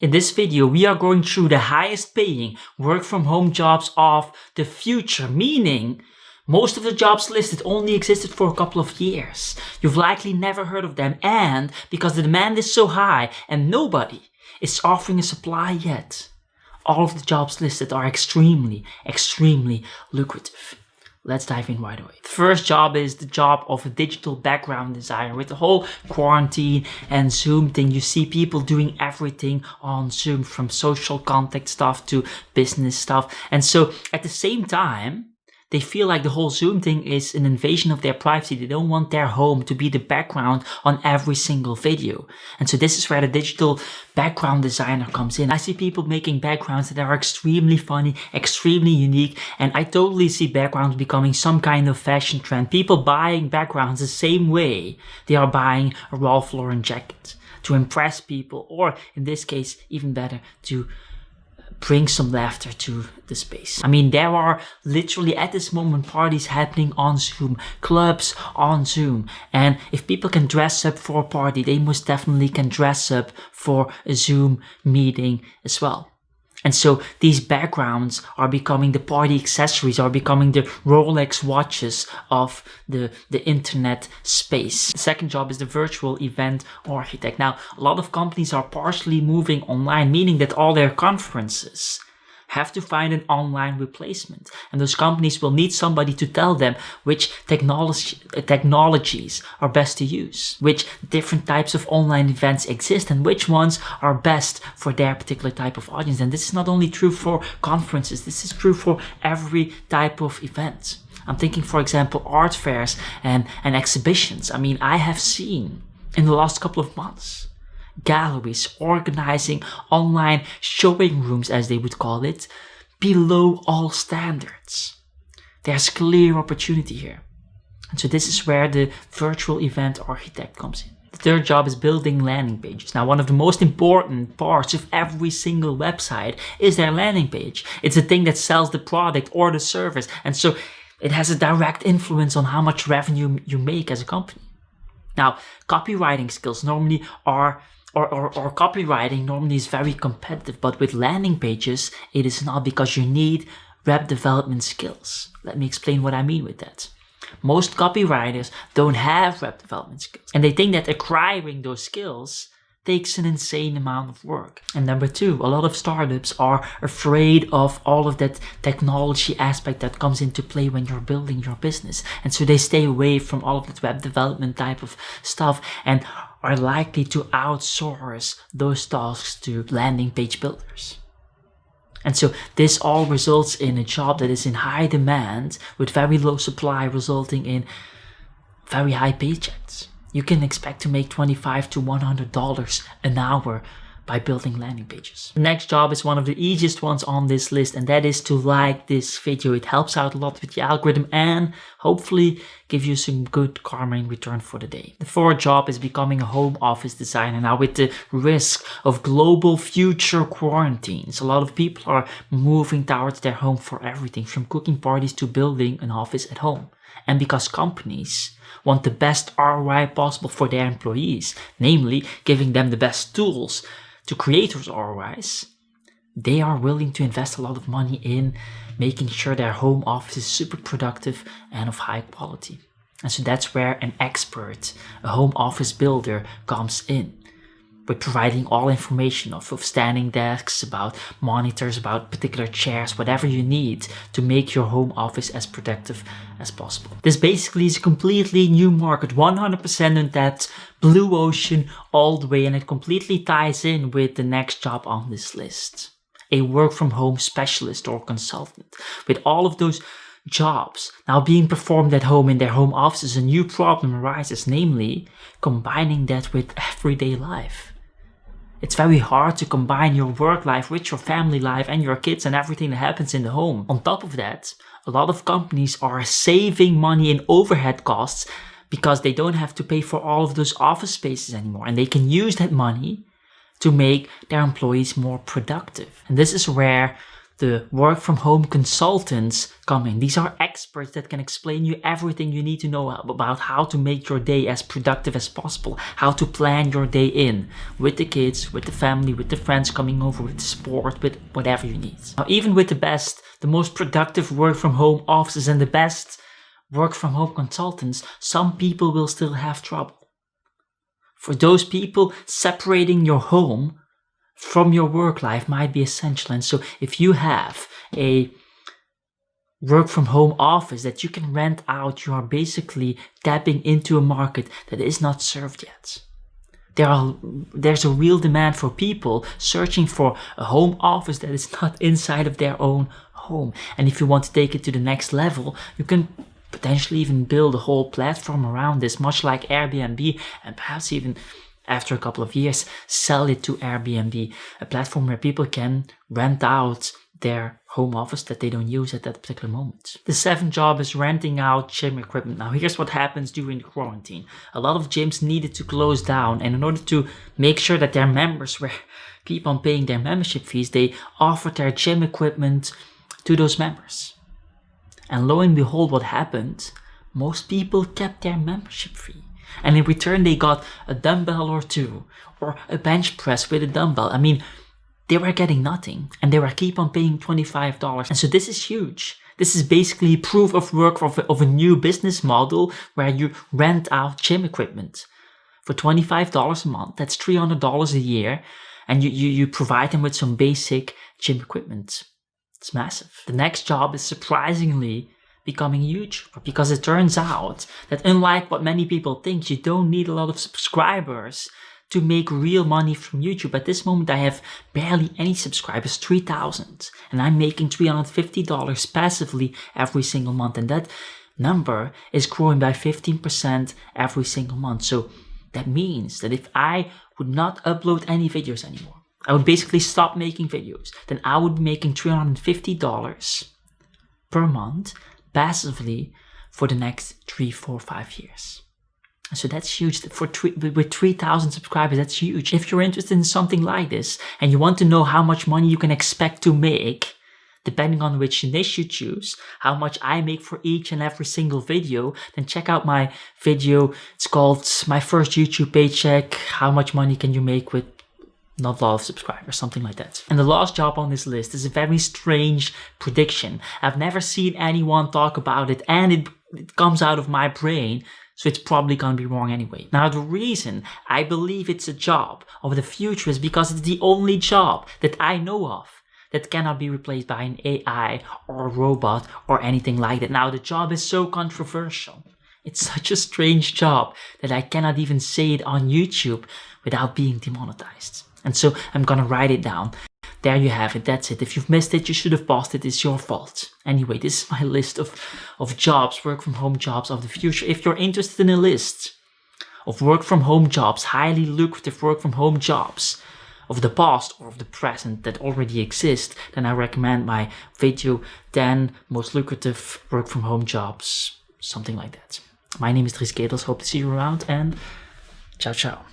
In this video, we are going through the highest paying work from home jobs of the future, meaning most of the jobs listed only existed for a couple of years. You've likely never heard of them, and because the demand is so high and nobody is offering a supply yet, all of the jobs listed are extremely lucrative. Let's dive in right away. The first job is the job of a digital background designer. With the whole quarantine and Zoom thing, you see people doing everything on Zoom, from social contact stuff to business stuff. And so at the same time, they feel like the whole Zoom thing is an invasion of their privacy. They don't want their home to be the background on every single video. And so this is where the digital background designer comes in. I see people making backgrounds that are extremely funny, extremely unique, and I totally see backgrounds becoming some kind of fashion trend. People buying backgrounds the same way they are buying a Ralph Lauren jacket to impress people, or in this case, even better, to bring some laughter to the space. I mean, there are literally at this moment parties happening on Zoom, clubs on Zoom, and if people can dress up for a party, they most definitely can dress up for a Zoom meeting as well. And so these backgrounds are becoming the party accessories, are becoming the Rolex watches of the internet space. The second job is the virtual event architect. Now, a lot of companies are partially moving online, meaning that all their conferences have to find an online replacement. And those companies will need somebody to tell them which technologies are best to use, which different types of online events exist, and which ones are best for their particular type of audience. And this is not only true for conferences, this is true for every type of event. I'm thinking, for example, art fairs and exhibitions. I mean, I have seen in the last couple of months galleries organizing online showing rooms, as they would call it, below all standards. There's clear opportunity here. And so this is where the virtual event architect comes in. The third job is building landing pages. Now, one of the most important parts of every single website is their landing page. It's the thing that sells the product or the service. And so it has a direct influence on how much revenue you make as a company. Now, copywriting skills normally are or copywriting normally is very competitive, but with landing pages, it is not, because you need web development skills. Let me explain what I mean with that. Most copywriters don't have web development skills, and they think that acquiring those skills takes an insane amount of work. And number two, a lot of startups are afraid of all of that technology aspect that comes into play when you're building your business. And so they stay away from all of that web development type of stuff and are likely to outsource those tasks to landing page builders. And so this all results in a job that is in high demand with very low supply, resulting in very high paychecks. You can expect to make $25 to $100 an hour by building landing pages. The next job is one of the easiest ones on this list, and that is to like this video. It helps out a lot with the algorithm and hopefully give you some good karma in return for the day. The fourth job is becoming a home office designer. Now, with the risk of global future quarantines, a lot of people are moving towards their home for everything, from cooking parties to building an office at home. And because companies want the best ROI possible for their employees, namely giving them the best tools to create those ROIs, they are willing to invest a lot of money in making sure their home office is super productive and of high quality. And so that's where an expert, a home office builder, comes in, with providing all information of standing desks, about monitors, about particular chairs, whatever you need to make your home office as productive as possible. This basically is a completely new market, 100% untapped, blue ocean all the way, and it completely ties in with the next job on this list. A work from home specialist or consultant. With all of those jobs now being performed at home in their home offices, a new problem arises, namely combining that with everyday life. It's very hard to combine your work life with your family life and your kids and everything that happens in the home. On top of that, a lot of companies are saving money in overhead costs because they don't have to pay for all of those office spaces anymore, and they can use that money to make their employees more productive. And this is where the work from home consultants come in. These are experts that can explain you everything you need to know about how to make your day as productive as possible, how to plan your day in with the kids, with the family, with the friends coming over, with the sport, with whatever you need. Now, even with the most productive work from home offices and the best work from home consultants, some people will still have trouble. For those people, separating your home from your work life might be essential. And so if you have a work from home office that you can rent out, you are basically tapping into a market that is not served yet. There's a real demand for people searching for a home office that is not inside of their own home. And if you want to take it to the next level, you can potentially even build a whole platform around this, much like Airbnb, and perhaps even after a couple of years, sell it to Airbnb, a platform where people can rent out their home office that they don't use at that particular moment. The 7th job is renting out gym equipment. Now, here's what happens during the quarantine. A lot of gyms needed to close down, and in order to make sure that their members keep on paying their membership fees, they offered their gym equipment to those members. And lo and behold, what happened? Most people kept their membership fee. And in return, they got a dumbbell or two, or a bench press with a dumbbell. I mean, they were getting nothing, and they were keep on paying $25. And so this is huge. This is basically proof of work of a new business model where you rent out gym equipment for $25 a month. That's $300 a year. And you provide them with some basic gym equipment. It's massive. The next job is surprisingly becoming huge, because it turns out that unlike what many people think, you don't need a lot of subscribers to make real money from YouTube. At this moment, I have barely any subscribers, 3,000, and I'm making $350 passively every single month, and that number is growing by 15% every single month. So that means that if I would not upload any videos anymore, I would basically stop making videos, then I would be making $350 per month passively for the next 3, 4, 5 years. So that's huge. With 3,000 subscribers, that's huge. If you're interested in something like this and you want to know how much money you can expect to make, depending on which niche you choose, how much I make for each and every single video, then check out my video. It's called My First YouTube Paycheck. How much money can you make with not a lot of subscribers, something like that. And the last job on this list is a very strange prediction. I've never seen anyone talk about it, and it comes out of my brain, so it's probably gonna be wrong anyway. Now, the reason I believe it's a job of the future is because it's the only job that I know of that cannot be replaced by an AI or a robot or anything like that. Now, the job is so controversial. It's such a strange job that I cannot even say it on YouTube without being demonetized. And so I'm gonna write it down. There you have it. That's it. If you've missed it, you should have paused it. It's your fault. Anyway, this is my list of jobs, work from home jobs of the future. If you're interested in a list of work from home jobs, highly lucrative work from home jobs of the past or of the present that already exist, then I recommend my video 10 most lucrative work from home jobs, something like that. My name is Dries Ketels. Hope to see you around, and ciao, ciao.